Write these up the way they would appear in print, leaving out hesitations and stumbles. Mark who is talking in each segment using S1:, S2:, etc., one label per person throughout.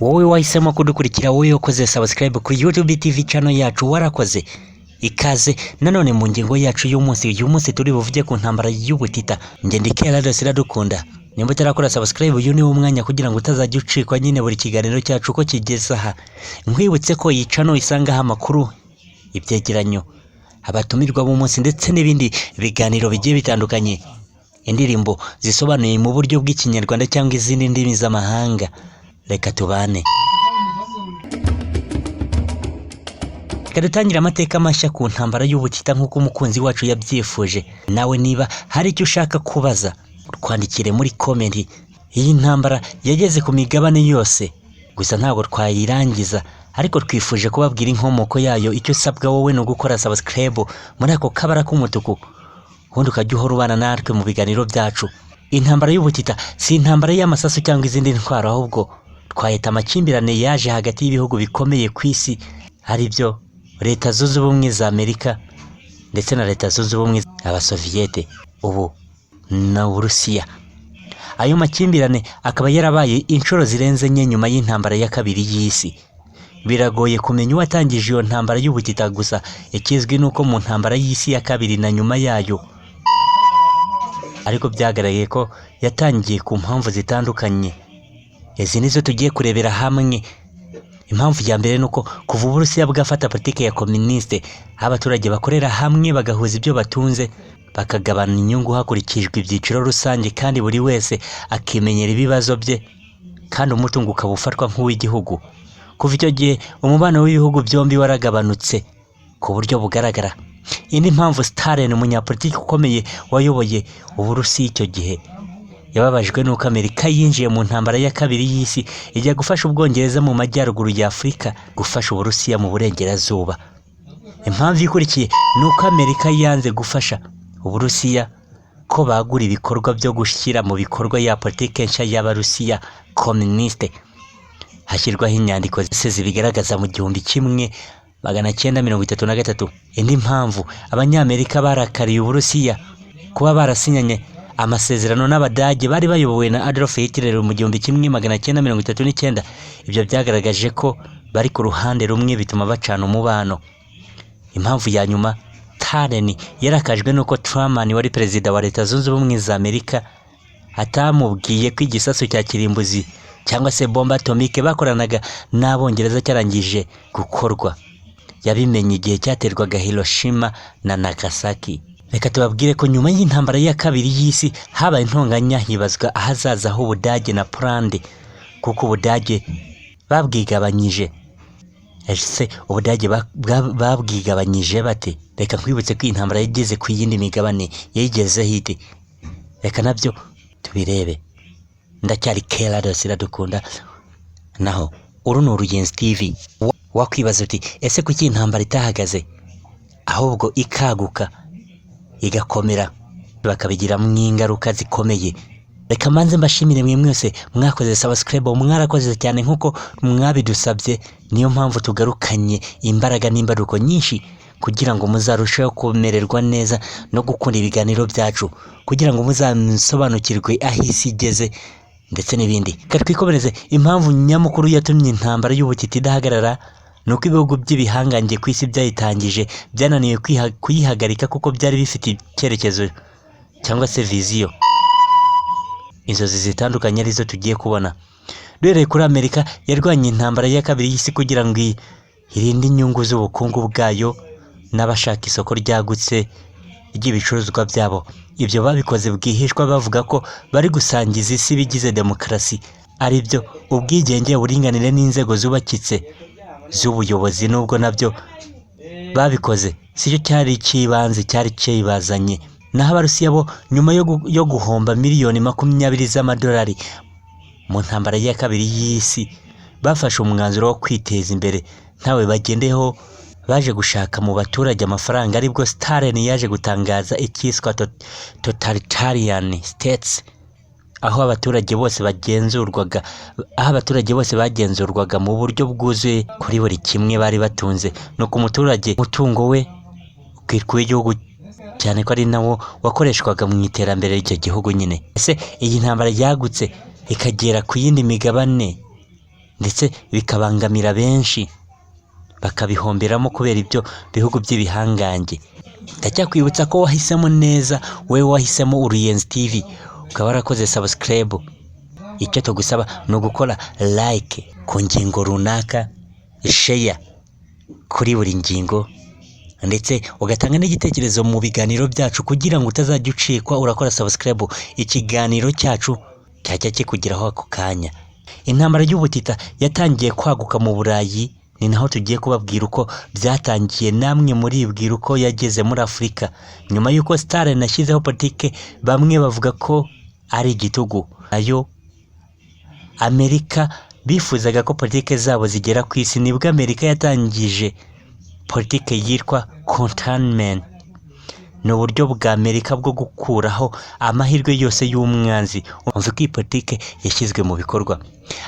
S1: wowe wahisemo kudukurikira, wowe ukoze subscribe kuri YouTube TV channel yacu, warakoze. Ikaze nanone mu ngingo yacu y'umunsi. Turi buvuge ku ntambara y'ubutita. Nge ndikera dosira dukunda. Nimba utarakora subscribe uyu ni umwanya kugira ngo utazajya ucikwa nyine buri kiganiro cyacu ko kigeze aha. Nkwibutse ko iyi channel isanga amakuru, ibyegeranyo, abatumirwa b'umunsi ndetse n'ibindi biganiro bigiye bitandukanye. Indirimbo zisobanuye mu buryo bw'ikinyarwanda cyangwa izindi ndimi z'amahanga. Reka tubane. Kadutangira amateka mashya ku ntambara y'ubutita nk'uko umukunzi wacu yabyifuje. Nawe niba hari icyo ushaka kubaza, twandikire muri comment. Iyi ntambara yageze ku migabane yose, gusa ntabwo twayirangiza, ariko twifuje kubabwira inkomoko yayo. Icyo sabwa wowe no gukora subscribe muri ako kabara k'umutuku, ubundi ukajya uhora ubana natwe mu biganiro byacu. Intambara y'ubutita si intambara y'amasasu cyangwa izindi ntwaro, ahubwo twahita amakimbirane yaje hagati y'ibihugu bikomeye ku isi, ari byo Leta Zunze Ubumwe za Amerika ndetse na Leta Zunze Ubumwe z'Abasoviyete ubu na Urusiya. Ayo makimbirane akaba yarabaye inshuro zirenze enye nyuma y'intambara ya kabiri y'isi. Biragoye kumenya uwatangije iyo ntambara y'ubutita, gusa ikizwi nuko mu ntambara y'isi ya kabiri na nyuma yayo, ariko byagaragaye ko yatangiye ku mpamvu zitandukanye. Izi nizo tugiye kurebera hamwe. Impamvu ya mbere nuko kuva Uburusiya bwafata politike ya komuniste, abaturage bakorera hamwe bagahuza ibyo batunze, bakagabana inyungu hakurikijwe ibyiciro rusange, kandi buri wese akimenyera ibibazo bye, kandi umutungo ukaba ufatwa nk'uw'igihugu. Kuva icyo gihe umubano w'ibihugu byombi waragabanutse ku buryo bugaragara. Indi mpamvu, Stalin, umunyapolitiki ukomeye wayoboye Uburusiya icyo gihe, yababajwe nuko Amerika yinjiye mu ntambara ya kabiri y'isi ijya gufasha Ubwongereza mu majyaruguru ya Afurika gufasha Uburusiya mu burengerazuba. Impamvu ikurikiye nuko Amerika yanze gufasha Uburusiya ko bagura ibikorwa byo gushyira mu bikorwa ya politike nshya y'Abarusiya komuniste. Hashyirwaho inyandiko zose zibigaragaza mu 1933. Indi mpamvu, Abanyamerika barakariye Uburusiya kuba barasinyanye amasezerano n'Abadage bari bayobowe na Adolf Hitler mu 1939. Ibyo byagaragaje ko bari ku ruhande rumwe, bituma bacana umubano. Impamvu ya nyuma, Stalin yarakajwe nuko Truman wari perezida wa Leta Zunze Ubumwe za Amerika atamubwiye ko igisasu cya kirimbuzi cyangwa se bomba atomike bakoranaga n'Abongereza cyarangije gukorwa. Yabimenye igihe cyaterwaga Hiroshima na Nagasaki. Reka tubabwire ko nyuma y'intambara ya kabiri y'isi habaye intonganya, hibazwa ahazaza h'Ubudage na Poland, kuko Ubudage babwigabanyije. Ese Ubudage babwigabanyije bate? Reka nkwibutse ko intambara yageze ku yindi migabane yayigeze hiti. Reka nabyo tubirebe. Ndacyari Kera dosira dukunda. Naho uru ni Urugenzi TV. Wakwibaza uti ese kuki intambara itahagaze ahubwo ikaguka igakomera, bakabigiramo ingaruka zikomeye? Reka manze mbashimire mwe mwese mwakoze subscribe, mwarakoze cyane nkuko mwabidusabye. Niyo mpamvu tugarukanye imbaraga n'imbaruko nyinshi kugira ngo muzarusheho kumererwa neza no gukunda ibiganiro byacu, kugira ngo muzasobanukirwe aho isi igeze ndetse n'ibindi. Katwikomereze. Impamvu nyamukuru yatumye intambara y'ubutita idahagarara nuko ibihugu by'ibihangange ku isi byayitangije byananiwe kuyihagarika, kuko byari bifite icyerekezo cyangwa se viziyo, inzozi zitandukanye arizo tugiye kubona. Duhereye kuri Amerika, yarwanye intambara ya kabiri y'isi kugira ngo irinde inyungu z'ubukungu bwayo n'abashaka isoko ryagutse ry'ibicuruzwa byabo. Ibyo babikoze bwihishwa, bavuga ko bari gusangiza isi bigize demokarasi, ari byo ubwigenge, uburinganire n'inzego zubakitse z'ubuyobozi. Nubwo nabyo babikoze, sicyo cyari ikibanze cyari cyibazanye. Naho Abarusiya bo, nyuma yo guhomba miliyoni 20 z'amadolari mu ntambara ya kabiri y'isi, bafashe umwanzuro wo kwiteza imbere ntawe bagendeho. Baje gushaka mu baturage amafaranga, aribwo Stalin yaje gutangaza icyiswa totalitarian states, aho abaturage bose bagenzurwaga mu buryo bwuzuye kuri buri kimwe bari batunze. Nuko umuturage umutungo we ukitwa igihugu, cyane ko ari nawo wakoreshwaga mu iterambere ry'icyo gihugu nyine. Ese iyi ntambara yagutse ikagera ku yindi migabane ndetse bikabangamira benshi bakabihomberamo kubera ibyo bihugu by'ibihangange. Ndacyakwibutsa ko wahisemo neza, wewe wahisemo Uruyenzi TV, ukaba warakoze subscribe. Icyo tugusaba ni ugukora like ku ngingo runaka, share kuri buri ngingo, ndetse ugatanga n'igitekerezo mu biganiro byacu kugira ngo utazajya ucikwa. Urakora subscribe, ikiganiro cyacu cyajya kikugeraho ako kanya. Intambara y'ubutita yatangiye kwaguka mu Burayi, ni naho tugiye kubabwira uko byatangiye, namwe muribwira uko yageze muri Afurika. Nyuma y'uko Stalin nashyizeho politike bamwe bavuga ko ari igitugu, nayo Amerika bifuzaga ko politike zabo zigera ku isi, nibwo Amerika yatangije politike yitwa containment. Ni uburyo bwa Amerika bwo gukuraho amahirwe yose y'umwanzi. Umva ko iyi politike yashyizwe mu bikorwa.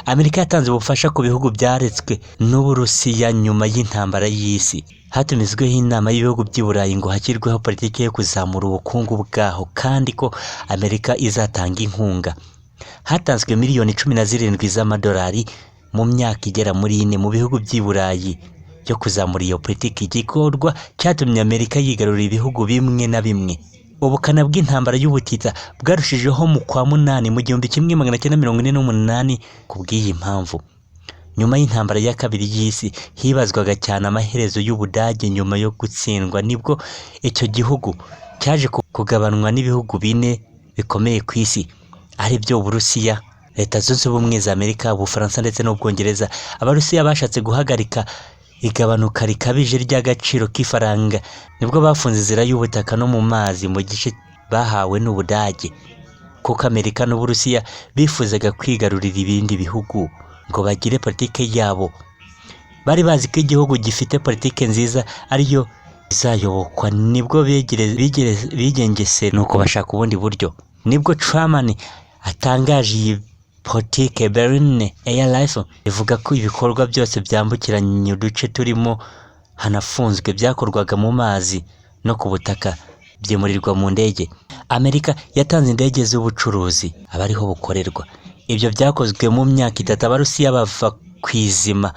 S1: Amerika yatanze ubufasha ku bihugu byaretswe n'Uburusiya nyuma y'intambara y'isi. Hatumizweho inama y'ibihugu by'i Burayi ngo hashyirweho politike yo kuzamura ubukungu bwaho, kandi ko Amerika izatanga inkunga. Hatanzwe miliyoni 17 z'amadolari mu myaka igera muri 4 mu bihugu by'i Burayi yo kuzamura iyo politiki. Igikorwa cyatumye Amerika yigarurira ibihugu bimwe na bimwe. Ubukana bw'intambara y'ubutita bwarushijeho mu kwa munani mu 1948. Kubw'iyi mpamvu, nyuma y'intambara ya kabiri y'isi hibazwaga cyane amaherezo y'Ubudage nyuma yo gutsindwa, nibwo icyo gihugu cyaje kugabanwa n'ibihugu 4 bikomeye ku isi, ari byo Uburusiya, Leta Zunze Ubumwe za Amerika, Ubufaransa ndetse n'Ubwongereza. Abarusiya bashatse guhagarika igabanuka rikabije ry'agaciro k'ifaranga, nibwo bafunze inzira y'ubutaka no mu mazi mu gice bahawe n'Ubudage, kuko Amerika n'Uburusiya bifuzaga kwigarurira ibindi bihugu ngo bagire politike yabo. Bari bazi ko igihugu gifite politike nziza ariyo izayobokwa, nibwo bigengese nuko bashaka ubundi buryo. Nibwo Truman atangaje iyi politike. Berlin Airlines ivuga ko ibikorwa byose byambukiranya uduce turimo hanafunzwe byakorwaga mu mazi no ku butaka byimurirwa mu ndege. Amerika yatanze indege z'ubucuruzi abariho bukorerwa. Ibyo byakozwe mu myaka 3. Abarusiya bava kwizima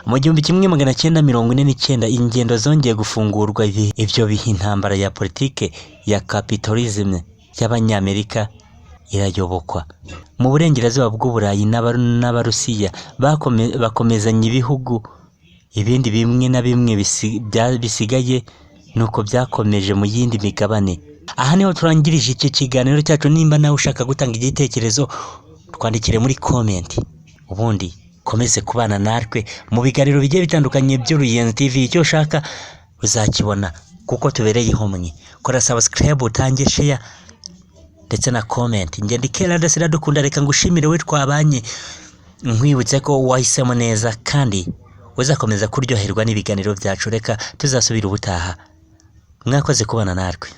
S1: mu 1949. Ingendo zongeye gufungurwa. Ibyo biha intambara ya politike ya capitalism y'Abanyamerika irayobokwa. Mu burengerazuba bw'Uburayi n'Abarusiya bakomezanya ibihugu, ibindi bimwe na bimwe bisigaye nuko byakomeje mu yindi migabane. Aha niho turangirije iki kiganiro cyacu. Nimba nawe ushaka gutanga igitekerezo, twandikire muri comment, ubundi komeze kubana natwe mu biganiro bigiye bitandukanye by'Uruyenzi TV. Icyo ushaka uzakibona kuko tubereyeho mwe. Kora subscribe, utange share ndetse na comment. Ngende kera ndasira dukunda, reka ngushimire we twabanye, nkwibutse ko wahisemo neza kandi uzakomeza kuryoherwa n'ibiganiro byacu. Reka tuzasubira ubutaha. Mwakoze kubana natwe.